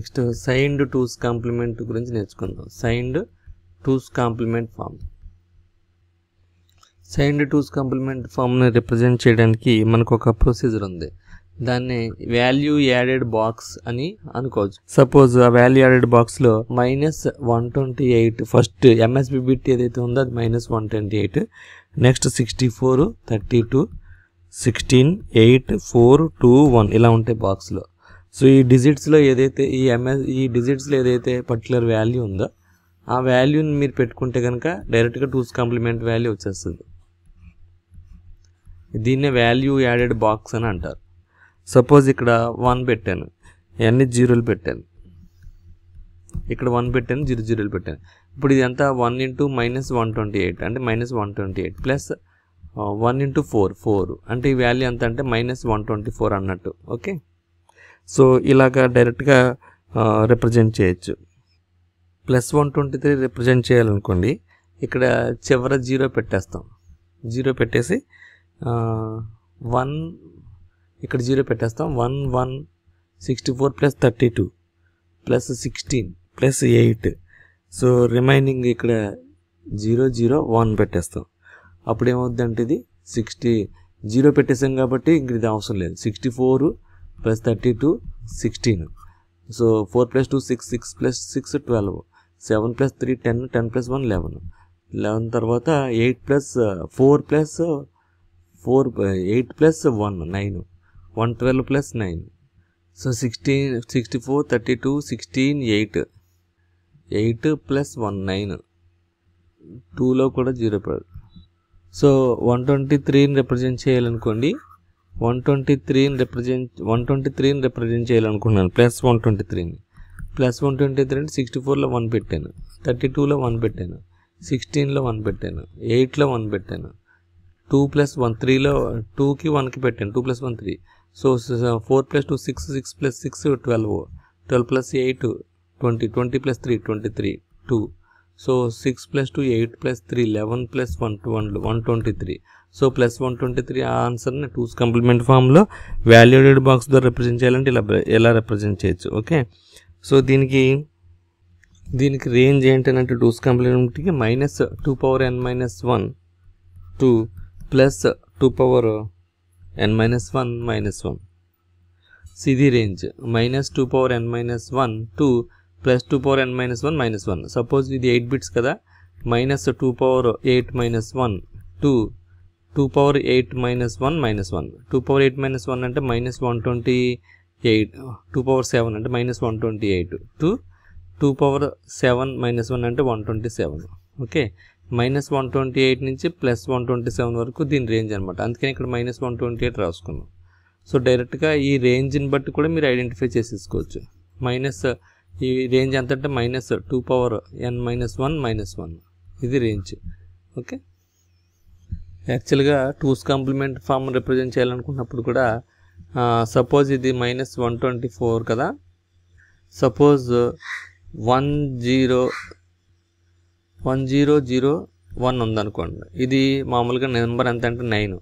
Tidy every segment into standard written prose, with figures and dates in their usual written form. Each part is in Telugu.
నెక్స్ట్ సైన్డ్ టూస్ కాంప్లిమెంట్ గురించి నేర్చుకుందాం. Signed two's complement form. Signed two's complement ఫామ్ని రిప్రజెంట్ చేయడానికి మనకు ఒక ప్రొసీజర్ ఉంది. దాన్ని వాల్యూ యాడెడ్ బాక్స్ అని అనుకోవచ్చు. సపోజ్ ఆ వాల్యూ యాడెడ్ బాక్స్లో -128 ఫస్ట్ ఎంఎస్బి బిట్ ఏదైతే ఉందో అది -128, నెక్స్ట్ 64, 32, 16, 8, 4, 2, 1 ఇలా ఉంటాయి బాక్స్లో. సో ఈ డిజిట్స్లో ఏదైతే ఈ డిజిట్స్లో ఏదైతే పర్టికులర్ వాల్యూ ఉందో ఆ వాల్యూని మీరు పెట్టుకుంటే కనుక డైరెక్ట్గా టూస్ కాంప్లిమెంట్ వాల్యూ వచ్చేస్తుంది. దీన్నే వాల్యూ యాడెడ్ బాక్స్ అని అంటారు. సపోజ్ ఇక్కడ 1 పెట్టాను, అన్ని జీరోలు పెట్టాను, ఇక్కడ 1 పెట్టాను, 0 జీరోలు పెట్టాను. ఇప్పుడు ఇది ఎంత 1 × -128 అంటే -128 ప్లస్ 1 × 4 అంటే ఈ వాల్యూ ఎంత అంటే -124 అన్నట్టు. ఓకే, సో ఇలాగా డైరెక్ట్గా రిప్రజెంట్ చేయొచ్చు. +123 రిప్రజెంట్ చేయాలనుకోండి, ఇక్కడ చివర 0 పెట్టేస్తాం. 0 పెట్టేసి 1 ఇక్కడ 0 పెట్టేస్తాం. 1 1 64 + 32 + 16 + 8. సో రిమైనింగ్ ఇక్కడ 0 0 1 పెట్టేస్తాం. అప్పుడు ఏమవుద్దంటే ఇది 0 పెట్టేసాం కాబట్టి ఇంక ఇది అవసరం లేదు. 64 + 32 16. సో 4 + 2 6, 6 + 6 12, 7 + 3 10, 10 + 1 11, 11 తర్వాత 8 + 4 + 4 8 + 1 9, 112 + 9. సో 16 64 32 16 8 8 + 1 9, 2లో కూడా 0 పడదు. సో 123ని రిప్రజెంట్ చేయాలనుకోండి, 123ని రిప్రజెంట్ చేయాలనుకున్నాను. +123ని +123 అంటే 64లో 1 పెట్టాను, 32లో 1 పెట్టాను, 16లో 1 పెట్టాను, 8లో 1 పెట్టాను, 2 + 1 3లో 2కి 1కి పెట్టాను, 2 + 1 3. సో 4 + 2 6, 6 + 6 12, 12 + 8 20, 20 + 3 23 2. సో 6 + 2 8 + 3 11 + 1 12 123. సో +123 ఆ ఆన్సర్ని టూస్ కాంప్లిమెంట్ ఫామ్లో వాల్యూ యాడెడ్ బాక్స్ ద్వారా రిప్రజెంట్ చేయాలంటే ఎలా రిప్రజెంట్ చేయొచ్చు. ఓకే, సో దీనికి రేంజ్ ఏంటంటే టూస్ కాంప్లిమెంట్కి -2n - 1 2 + 2n - 1 -1. ఇది రేంజ్. -2n - 1 2 + 2n - 1 -1. సపోజ్ ఇది 8 బిట్స్ కదా, -2^8 - 1 2 2^8 - 1 -1. 2^8 - 1 అంటే -128, 2^7 అంటే -128 2^7 - 1 అంటే 127. ఓకే, -128 నుంచి +127 వరకు దీని రేంజ్ అనమాట. అందుకని ఇక్కడ -128 రాసుకున్నాం. సో డైరెక్ట్గా ఈ రేంజ్ని బట్టి కూడా మీరు ఐడెంటిఫై చేసేసుకోవచ్చు. ఈ రేంజ్ ఎంత అంటే -2n - 1 -1 ఇది రేంజ్. ఓకే, యాక్చువల్గా టూస్ కాంప్లిమెంట్ ఫామ్ రిప్రజెంట్ చేయాలనుకున్నప్పుడు కూడా సపోజ్ ఇది -124 కదా, సపోజ్ 1001 ఉందనుకోండి. ఇది మామూలుగా నెంబర్ ఎంత అంటే 9.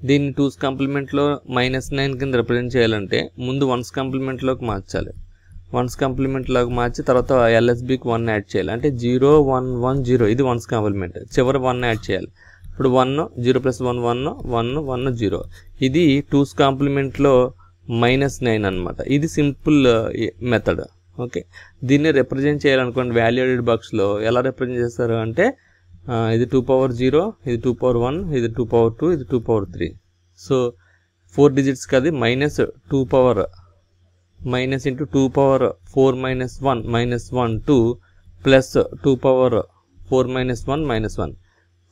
దీన్ని టూస్ కాంప్లిమెంట్లో -9 కింద రిప్రజెంట్ చేయాలంటే ముందు వన్స్ కాంప్లిమెంట్లోకి మార్చాలి. వన్స్ కాంప్లిమెంట్లోకి మార్చి తర్వాత ఎల్ఎస్బికి 1 యాడ్ చేయాలి. అంటే 0 1 1 0 ఇది వన్స్ కాంప్లిమెంట్. చివరి 1 యాడ్ చేయాలి. ఇప్పుడు 1 0 + 1 1 1 1 0. ఇది టూస్ కాంప్లిమెంట్లో -9 అనమాట. ఇది సింపుల్ మెథడ్. ఓకే, దీన్ని రిప్రజెంట్ చేయాలనుకోండి వాల్యూ యాడెడ్ బాక్స్లో ఎలా రిప్రజెంట్ చేస్తారు అంటే ఇది 2^0, ఇది 2^1, ఇది 2^2, ఇది 2^3. సో 4 డిజిట్స్ కాదు, -2 × 2^4 - 1 -1 2 + 2^4 - 1 -1.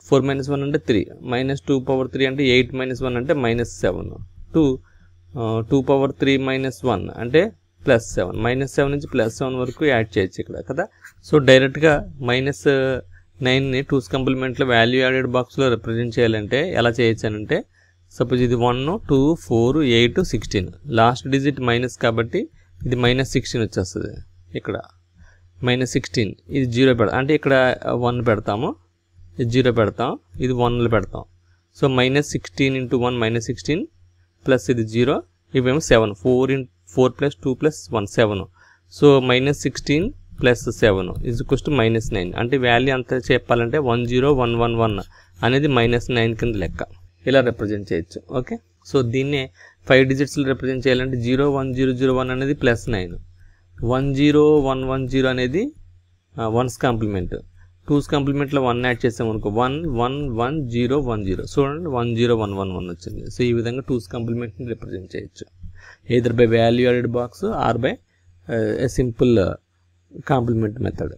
4 - 1 అంటే 3, -2^3 అంటే 8 - 1 అంటే -7, 2^3 - 1 అంటే +7, -7 నుంచి +7 వరకు యాడ్ చేయొచ్చు ఇక్కడ కదా. సో డైరెక్ట్గా -9ని టూస్ కాంప్లిమెంట్లో వాల్యూ యాడెడ్ బాక్స్లో రిప్రజెంట్ చేయాలంటే ఎలా చేయొచ్చు అంటే, సపోజ్ ఇది 1 2 4 8 16, లాస్ట్ డిజిట్ మైనస్ కాబట్టి ఇది -16 వచ్చేస్తుంది. ఇక్కడ -16 ఇది 0 పెడతాం, అంటే ఇక్కడ 1 పెడతాము, ఇది 0 పెడతాం, ఇది 1 పెడతాం. సో -16 × 1 -16 ప్లస్ ఇది 0, ఇవేమో 7, 4 + 2 + 1 7. సో -16 + 7 = -9 అంటే వాల్యూ అంత చెప్పాలంటే 10111 అనేది -9 కింద లెక్క. ఇలా రిప్రజెంట్ చేయొచ్చు. ఓకే, సో దీన్నే 5 డిజిట్స్లో రిప్రజెంట్ చేయాలంటే 01001 అనేది +9, 10110 అనేది 1's కాంప్లిమెంట్, 2's కాంప్లిమెంట్లో 1 యాడ్ చేసాం అనుకో 111010. చూడండి 10111 వచ్చింది. సో ఈ విధంగా 2's కాంప్లిమెంట్ని రిప్రజెంట్ చేయొచ్చు, either by value added box or by a simple complement method.